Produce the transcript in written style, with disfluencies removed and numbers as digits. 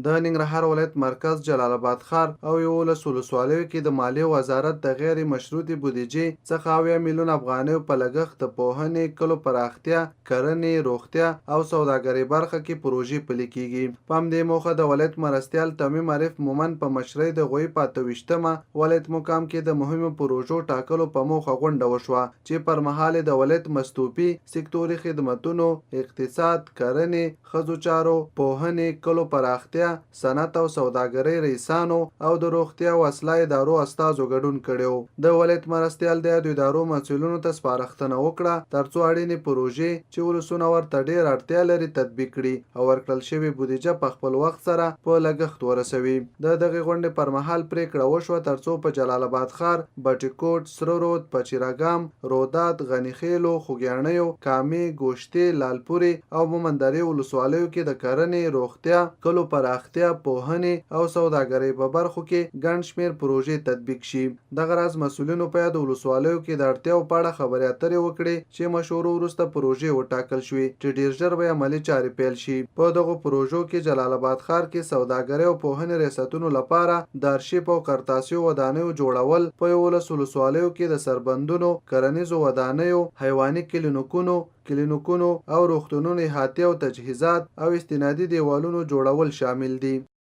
د ننګرهار ولایت مرکز جلال آباد ښار او 11 ولسوالیو کې د مالیې وزارت د غیر مشروطې بودیجې څخه 70 میلیون افغانیو په لګښت د پوهنې، کلو پراختیا، کرنې، روغتیا او سوداګرۍ برخه کې پروژې پلي کیږي. په همدې موخه د ولایت مرستیال تمیم عارف مومند په مشرۍ د غوي په 28مه ولایت مقام کې د مهمو پروژو ټاکلو په موخه غونډه وشوه چې پر مهال د ولایت مستوفي سکتوري خدماتونو، اقتصاد، کرنې، ښځو چارو، پوهنې، کلو پراختیا، صنعت او سوداګرۍ رئیسانو او د روغتیا او اصلاح ادارو استازو ګډون کړی. د ولایت مرستیال د ادارو مسؤلینو ته سپارښتنه وکړه ترڅو اړینې پروژې چې ولسونه ورته ډیر اړتیا لري تطبیق کړي او ورکړل شوې بودیجه په خپل وخت سره په لګښت ورسوي. د دغه غونډې پر مهال پریکړه وشوه ترڅو په جلال آباد ښار، بټي کوټ، سره رود، پچیراګام، رودات، غنیخیلو، خوږیاڼیو، کامې، ګوشتې، لالپورې او مومندرې ولسوالیو کې د کرنې، روغتیا، کلو پراختیا، پوهنې او سوداګرۍ په برخو کې ګڼ شمېر پروژې تطبیق شي. دغه راز مسؤلینو په یاد ولسوالیو کې د اړتیاو په اړه خبرې اترې وکړې چې مشورو وروسته پروژې وټاکل شوې چې ډیر ژر به عملي چارې پیل شي. په دغو پروژو کې جلال آباد ښار کې سوداګرۍ او پوهنې ریاستونو لپاره د ارشیف او قرطاسیو ودانیو جوړول، په 11 ولسوالیو کې د سربندونو، کرنیزو ودانیو، حیواني کلینیکونو او روغتونونو احاطې او تجهیزات او استنادي دیوالونو جوړول شامل دي.